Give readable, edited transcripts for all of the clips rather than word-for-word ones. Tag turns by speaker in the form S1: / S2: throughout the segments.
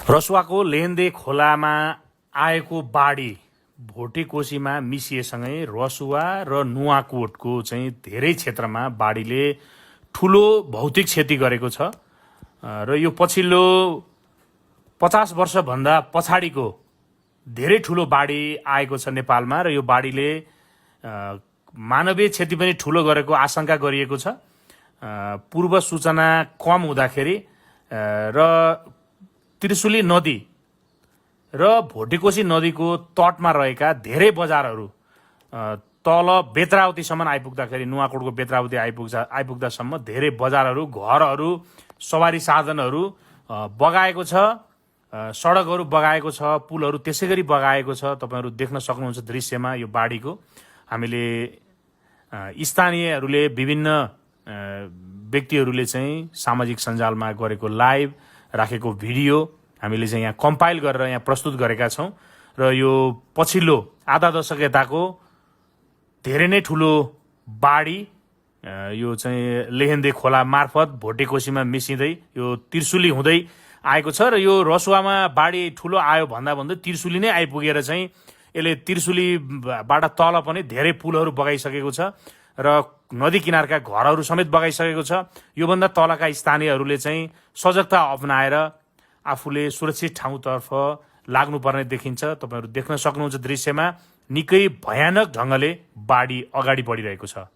S1: रसुवाको लेहन्दे खोलामा आएको बाढी भोटेकोसीमा मिसिएसँगै रसुवा र नुवाकोटको चाहिँ धेरै क्षेत्रमा बाढीले ठुलो भौतिक क्षति गरेको छ र यो पछिल्लो 50 वर्षभन्दा पछाडिको धेरै ठुलो बाढी आएको छ नेपालमा र यो बाढीले मानवीय क्षति पनि ठुलो गरेको आशंका गरिएको छ। पूर्व सूचना कम हुँदाखेरि र त्रिशुली नदी र भोटेकोसी नदीको तटमा रहेका धेरै बजारहरू तल बेत्रावतीसम्म आइपुग्दाखेरि नुवाकोटको बेत्रावती आइपुग्दासम्म धेरै बजारहरू, घरहरू, सवारी साधनहरू बगाएको छ, सडकहरू बगाएको छ, पुलहरू त्यसैगरी बगाएको छ। तपाईहरु देख्न सक्नुहुन्छ दृश्यमा यो बाढीको। हामीले स्थानीयहरूले विभिन्न व्यक्तिहरूले चाहिँ सामाजिक सञ्जालमा गरेको लाइभ राखेको भिडियो हामीले चाहिँ यहाँ कम्पाइल गरेर यहाँ प्रस्तुत गरेका छौं र यो पछिल्लो आधा दशक यताको धेरै नै ठुलो बाढी यो चाहिँ लेहेन्दे खोला मार्फत भोटेकोसीमा मिसिँदै यो त्रिशुली हुँदै आएको छ र यो रसुवामा बाढी ठुलो आयो भन्दा त्रिशुली नै आइपुगेर चाहिँ यसले त्रिशुलीबाट तल पनि धेरै पुलहरू बगाइसकेको छ र नदी किनारका घरहरू समेत बगाइसकेको छ। योभन्दा तलका स्थानीयहरूले चाहिँ सजगता अपनाएर आफूले सुरक्षित ठाउँतर्फ लाग्नुपर्ने देखिन्छ। तपाईहरु देख्न सक्नुहुन्छ दृश्यमा निकै भयानक ढंगले बाढी अगाडि बढिरहेको छ।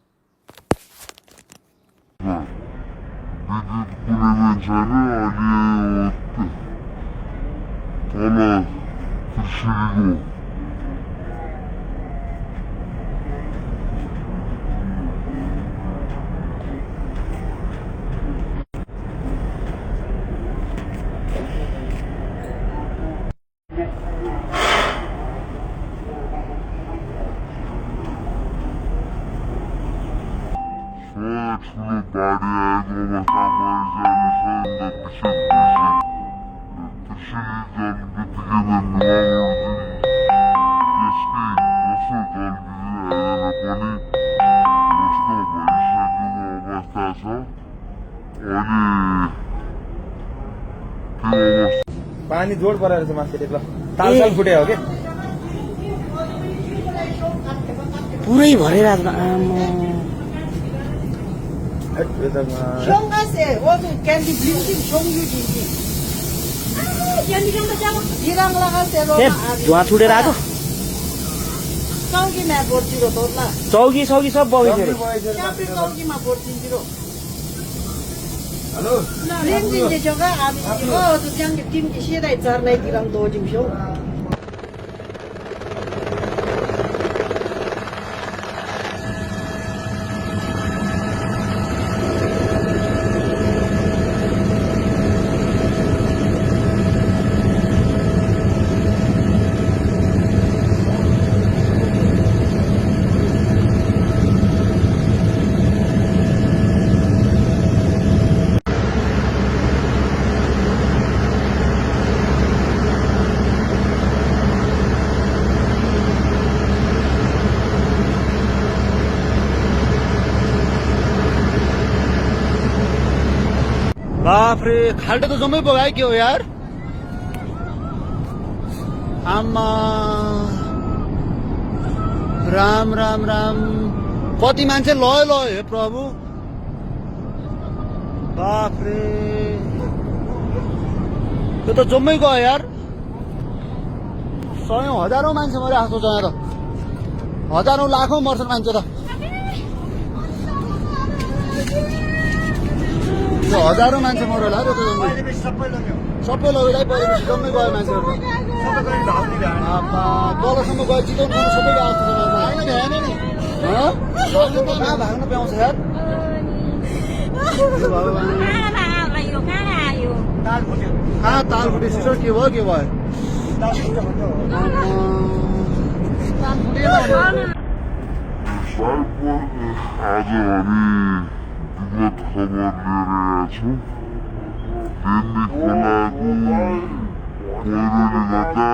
S2: पानी जोड परेर चाहिँ माथि ल तालसाल फुटे हो के
S3: पुरै भरेर धुवा छुटेर आएको चौकी सब बगिसक्यो।
S2: Halo?
S4: Limjin juga habis itu tuh yang tim kisi dari carnai kiram dojim show.
S3: बाप रे खाल्टो त जम्मै बगायो के हो यार। आमा राम राम राम कति मान्छे लयो हे प्रभु। बाप रे त्यो त जम्मै गयो यार। सयौं हजारौं मान्छे मरे आएको छ यहाँ त। हजारौं लाखौं मर्छन् मान्छे त। हजारौं मान्छे मर्यो होला त्यो त सबै लग्यो परिवेश जम्मै गयो मान्छेहरू। तलसम्म गयो चितवन सबै गएको कहाँ भाग्न पाउँछ यार। कहाँ ताल फुट्यो सिस्टर के भयो के भयो।
S5: buat kabar dari aku, ini kolaku, kono ligata,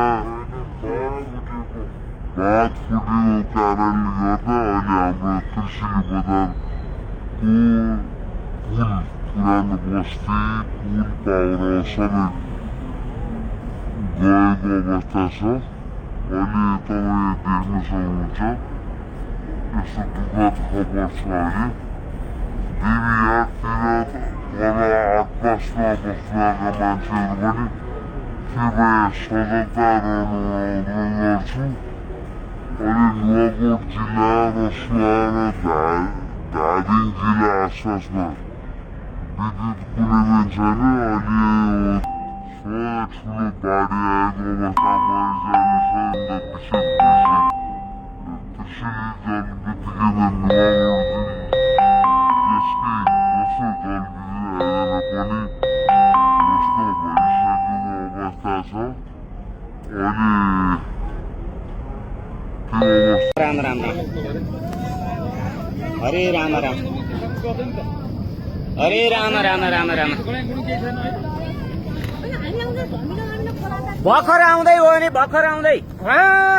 S5: baat video karan ligata, ada Trishuli badar, pul puran basti, pul power sabe, गएको अवस्था छ। अहिले तपाईँ देख्न सक्नुहुन्छ यस्तो दुःखद खबर छ। अहिले देवीहाटतिर तल आसपासमा बस्नुभएका मान्छेहरू पनि कृपया सजगता रहनु गर्छु। अहिले नुवाकोट जिल्ला, रसुवा र धादिङ जिल्ला आसपासमा विद्युत कुनै पनि छैन। अहिले ठुलो बाढी आएको अवस्थामा कृषि जल बित्तिकै नुवाकोट यसकै दोस्रो जल आएर पनि नष्ट भइसकेको अवस्था छ। अहिले
S6: राम राम राम हरे राम राम हरे राम राम राम राम भर्खर आउँदै हो नि भर्खर आउँदै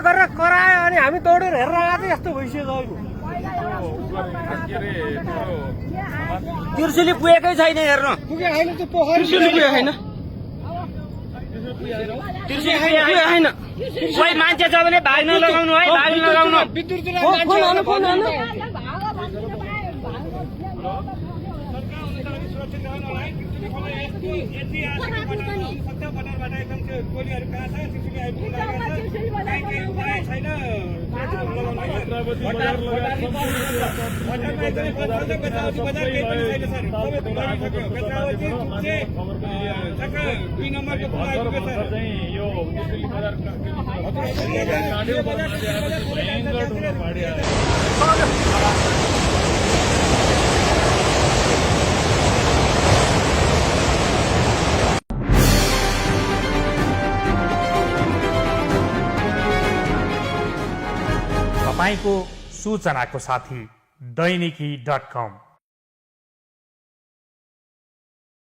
S6: गरेर करायो अनि हामी दौडेर हेरेर आएको यस्तो भइसक्यो। तिर्सुली पुगेकै छैन हेर्नु। तिर्सुली पुगेको छैन। कोही मान्छे छ भने भाग्न लगाउनु है, भाग्न लगाउनु।
S1: तपाईको सूचनाको साथी दैनिकी.com